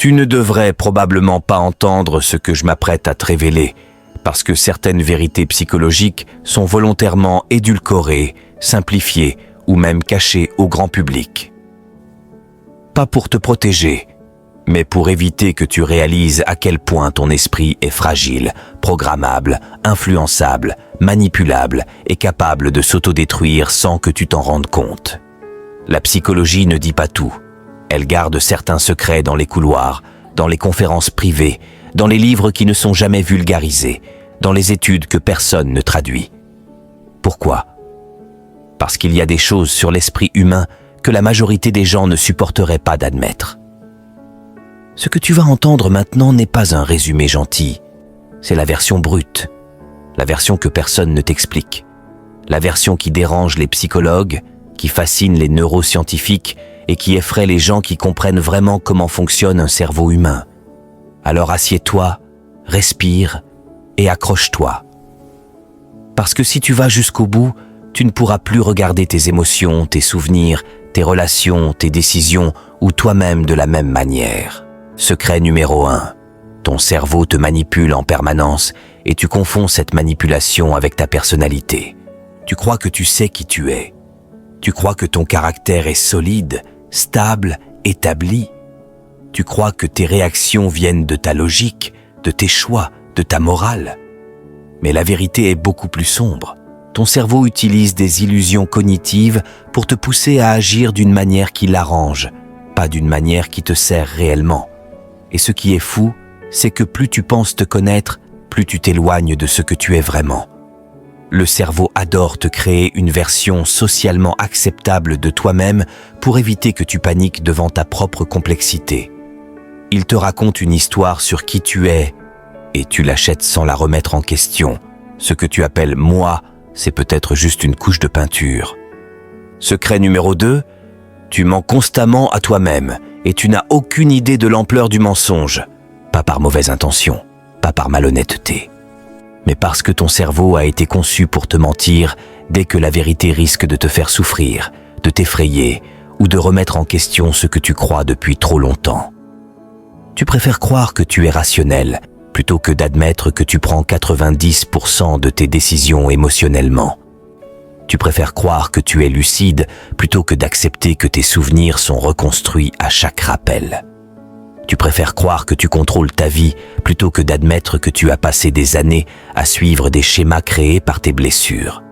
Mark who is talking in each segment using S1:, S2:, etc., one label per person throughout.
S1: Tu ne devrais probablement pas entendre ce que je m'apprête à te révéler, parce que certaines vérités psychologiques sont volontairement édulcorées, simplifiées ou même cachées au grand public. Pas pour te protéger, mais pour éviter que tu réalises à quel point ton esprit est fragile, programmable, influençable, manipulable et capable de s'autodétruire sans que tu t'en rendes compte. La psychologie ne dit pas tout. Elle garde certains secrets dans les couloirs, dans les conférences privées, dans les livres qui ne sont jamais vulgarisés, dans les études que personne ne traduit. Pourquoi ? Parce qu'il y a des choses sur l'esprit humain que la majorité des gens ne supporteraient pas d'admettre. Ce que tu vas entendre maintenant n'est pas un résumé gentil, c'est la version brute, la version que personne ne t'explique, la version qui dérange les psychologues, qui fascine les neuroscientifiques et qui effraie les gens qui comprennent vraiment comment fonctionne un cerveau humain. Alors assieds-toi, respire et accroche-toi. Parce que si tu vas jusqu'au bout, tu ne pourras plus regarder tes émotions, tes souvenirs, tes relations, tes décisions ou toi-même de la même manière. Secret numéro 1. Ton cerveau te manipule en permanence et tu confonds cette manipulation avec ta personnalité. Tu crois que tu sais qui tu es. Tu crois que ton caractère est solide, stable, établi. Tu crois que tes réactions viennent de ta logique, de tes choix, de ta morale. Mais la vérité est beaucoup plus sombre. Ton cerveau utilise des illusions cognitives pour te pousser à agir d'une manière qui l'arrange, pas d'une manière qui te sert réellement. Et ce qui est fou, c'est que plus tu penses te connaître, plus tu t'éloignes de ce que tu es vraiment. Le cerveau adore te créer une version socialement acceptable de toi-même pour éviter que tu paniques devant ta propre complexité. Il te raconte une histoire sur qui tu es et tu l'achètes sans la remettre en question. Ce que tu appelles « moi », c'est peut-être juste une couche de peinture. Secret numéro 2, tu mens constamment à toi-même et tu n'as aucune idée de l'ampleur du mensonge. Pas par mauvaise intention, pas par malhonnêteté, mais parce que ton cerveau a été conçu pour te mentir dès que la vérité risque de te faire souffrir, de t'effrayer ou de remettre en question ce que tu crois depuis trop longtemps. Tu préfères croire que tu es rationnel plutôt que d'admettre que tu prends 90% de tes décisions émotionnellement. Tu préfères croire que tu es lucide plutôt que d'accepter que tes souvenirs sont reconstruits à chaque rappel. Tu préfères croire que tu contrôles ta vie plutôt que d'admettre que tu as passé des années à suivre des schémas créés par tes blessures.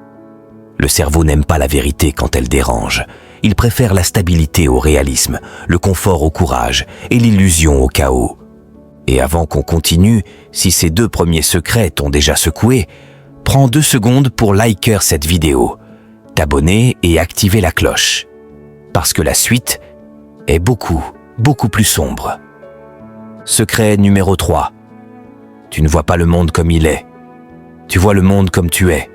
S1: Le cerveau n'aime pas la vérité quand elle dérange. Il préfère la stabilité au réalisme, le confort au courage et l'illusion au chaos. Et avant qu'on continue, si ces 2 premiers secrets t'ont déjà secoué, prends 2 secondes pour liker cette vidéo, t'abonner et activer la cloche. Parce que la suite est beaucoup plus sombre. Secret numéro 3. Tu ne vois pas le monde comme il est. Tu vois le monde comme tu es.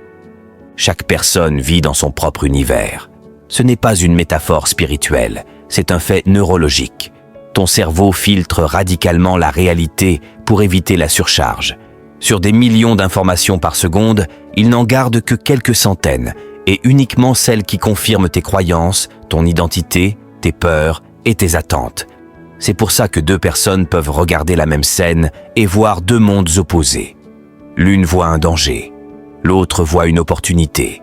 S1: Chaque personne vit dans son propre univers. Ce n'est pas une métaphore spirituelle, c'est un fait neurologique. Ton cerveau filtre radicalement la réalité pour éviter la surcharge. Sur des millions d'informations par seconde, il n'en garde que quelques centaines, et uniquement celles qui confirment tes croyances, ton identité, tes peurs et tes attentes. C'est pour ça que 2 personnes peuvent regarder la même scène et voir 2 mondes opposés. L'une voit un danger, l'autre voit une opportunité.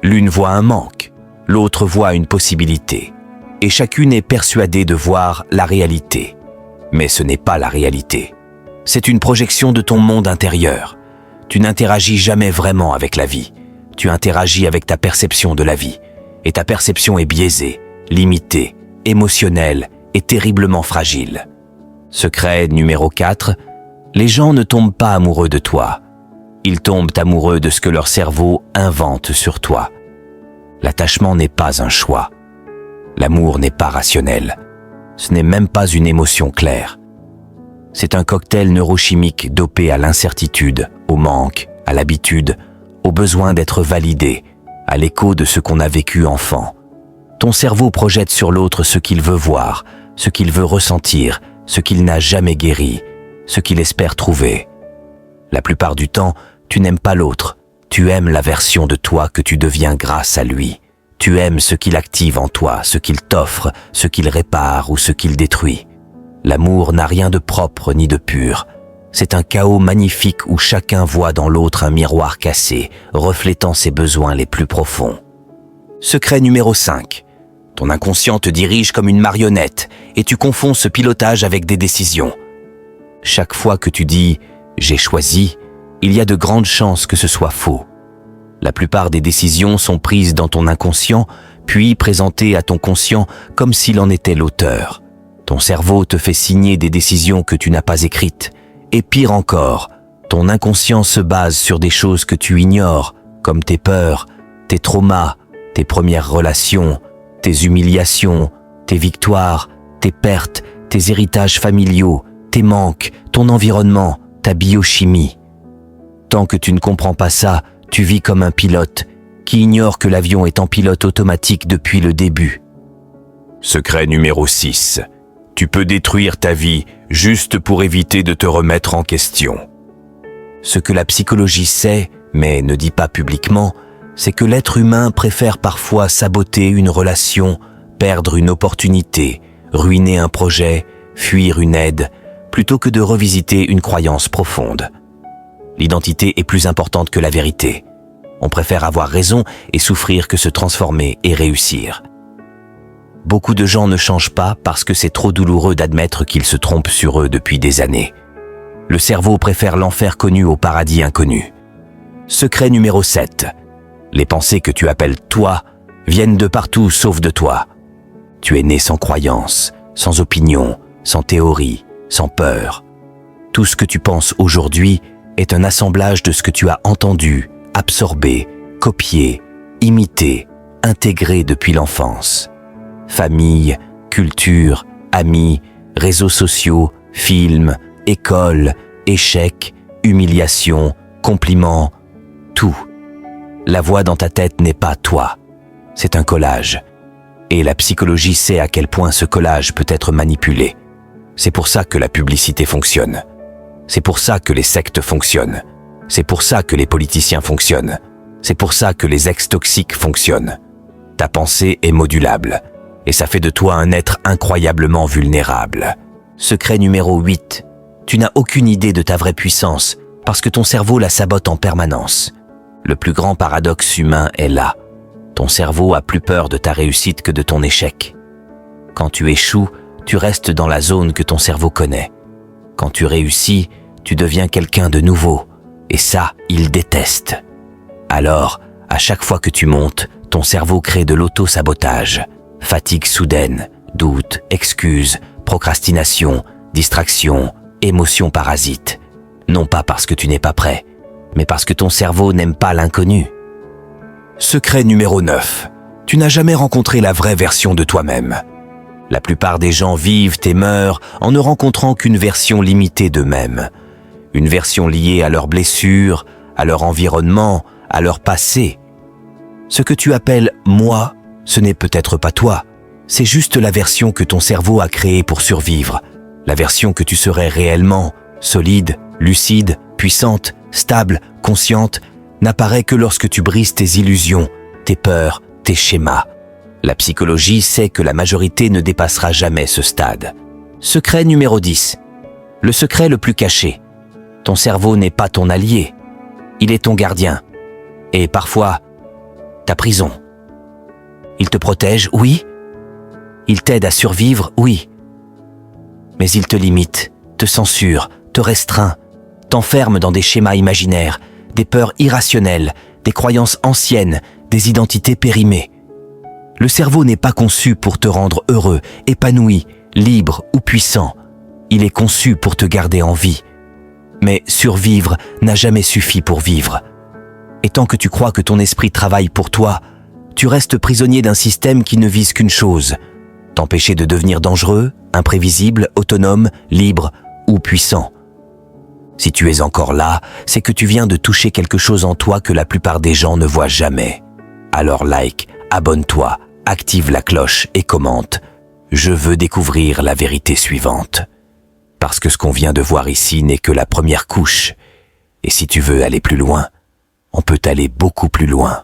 S1: L'une voit un manque, l'autre voit une possibilité. Et chacune est persuadée de voir la réalité. Mais ce n'est pas la réalité. C'est une projection de ton monde intérieur. Tu n'interagis jamais vraiment avec la vie. Tu interagis avec ta perception de la vie. Et ta perception est biaisée, limitée, émotionnelle et terriblement fragile. Secret numéro 4, les gens ne tombent pas amoureux de toi. Ils tombent amoureux de ce que leur cerveau invente sur toi. L'attachement n'est pas un choix. L'amour n'est pas rationnel. Ce n'est même pas une émotion claire. C'est un cocktail neurochimique dopé à l'incertitude, au manque, à l'habitude, au besoin d'être validé, à l'écho de ce qu'on a vécu enfant. Ton cerveau projette sur l'autre ce qu'il veut voir, ce qu'il veut ressentir, ce qu'il n'a jamais guéri, ce qu'il espère trouver. La plupart du temps, tu n'aimes pas l'autre. Tu aimes la version de toi que tu deviens grâce à lui. Tu aimes ce qu'il active en toi, ce qu'il t'offre, ce qu'il répare ou ce qu'il détruit. L'amour n'a rien de propre ni de pur. C'est un chaos magnifique où chacun voit dans l'autre un miroir cassé, reflétant ses besoins les plus profonds. Secret numéro 5. Ton inconscient te dirige comme une marionnette et tu confonds ce pilotage avec des décisions. Chaque fois que tu dis « j'ai choisi », il y a de grandes chances que ce soit faux. La plupart des décisions sont prises dans ton inconscient, puis présentées à ton conscient comme s'il en était l'auteur. Ton cerveau te fait signer des décisions que tu n'as pas écrites. Et pire encore, ton inconscient se base sur des choses que tu ignores, comme tes peurs, tes traumas, tes premières relations, tes humiliations, tes victoires, tes pertes, tes héritages familiaux, tes manques, ton environnement, ta biochimie. Tant que tu ne comprends pas ça, tu vis comme un pilote qui ignore que l'avion est en pilote automatique depuis le début. Secret numéro 6. Tu peux détruire ta vie juste pour éviter de te remettre en question. Ce que la psychologie sait, mais ne dit pas publiquement, c'est que l'être humain préfère parfois saboter une relation, perdre une opportunité, ruiner un projet, fuir une aide, plutôt que de revisiter une croyance profonde. L'identité est plus importante que la vérité. On préfère avoir raison et souffrir que se transformer et réussir. Beaucoup de gens ne changent pas parce que c'est trop douloureux d'admettre qu'ils se trompent sur eux depuis des années. Le cerveau préfère l'enfer connu au paradis inconnu. Secret numéro 7. Les pensées que tu appelles « toi » viennent de partout sauf de toi. Tu es né sans croyance, sans opinion, sans théorie, sans peur. Tout ce que tu penses aujourd'hui est un assemblage de ce que tu as entendu, absorbé, copié, imité, intégré depuis l'enfance. Famille, culture, amis, réseaux sociaux, films, école, échecs, humiliation, compliments, tout. La voix dans ta tête n'est pas toi, c'est un collage. Et la psychologie sait à quel point ce collage peut être manipulé. C'est pour ça que la publicité fonctionne. C'est pour ça que les sectes fonctionnent. C'est pour ça que les politiciens fonctionnent. C'est pour ça que les ex-toxiques fonctionnent. Ta pensée est modulable. Et ça fait de toi un être incroyablement vulnérable. Secret numéro 8. Tu n'as aucune idée de ta vraie puissance parce que ton cerveau la sabote en permanence. Le plus grand paradoxe humain est là. Ton cerveau a plus peur de ta réussite que de ton échec. Quand tu échoues, tu restes dans la zone que ton cerveau connaît. Quand tu réussis, tu deviens quelqu'un de nouveau. Et ça, il déteste. Alors, à chaque fois que tu montes, ton cerveau crée de l'auto-sabotage. Fatigue soudaine, doute, excuses, procrastination, distraction, émotions parasites. Non pas parce que tu n'es pas prêt, mais parce que ton cerveau n'aime pas l'inconnu. Secret numéro 9. Tu n'as jamais rencontré la vraie version de toi-même. La plupart des gens vivent et meurent en ne rencontrant qu'une version limitée d'eux-mêmes. Une version liée à leurs blessures, à leur environnement, à leur passé. Ce que tu appelles « moi », ce n'est peut-être pas toi. C'est juste la version que ton cerveau a créée pour survivre. La version que tu serais réellement, solide, lucide, puissante, stable, consciente, n'apparaît que lorsque tu brises tes illusions, tes peurs, tes schémas. La psychologie sait que la majorité ne dépassera jamais ce stade. Secret numéro 10. Le secret le plus caché. Ton cerveau n'est pas ton allié. Il est ton gardien. Et parfois, ta prison. Il te protège, oui. Il t'aide à survivre, oui. Mais il te limite, te censure, te restreint, t'enferme dans des schémas imaginaires, des peurs irrationnelles, des croyances anciennes, des identités périmées. Le cerveau n'est pas conçu pour te rendre heureux, épanoui, libre ou puissant. Il est conçu pour te garder en vie. Mais survivre n'a jamais suffi pour vivre. Et tant que tu crois que ton esprit travaille pour toi, tu restes prisonnier d'un système qui ne vise qu'une chose, t'empêcher de devenir dangereux, imprévisible, autonome, libre ou puissant. Si tu es encore là, c'est que tu viens de toucher quelque chose en toi que la plupart des gens ne voient jamais. Alors like, abonne-toi, active la cloche et commente. Je veux découvrir la vérité suivante. Parce que ce qu'on vient de voir ici n'est que la première couche. Et si tu veux aller plus loin, on peut aller beaucoup plus loin.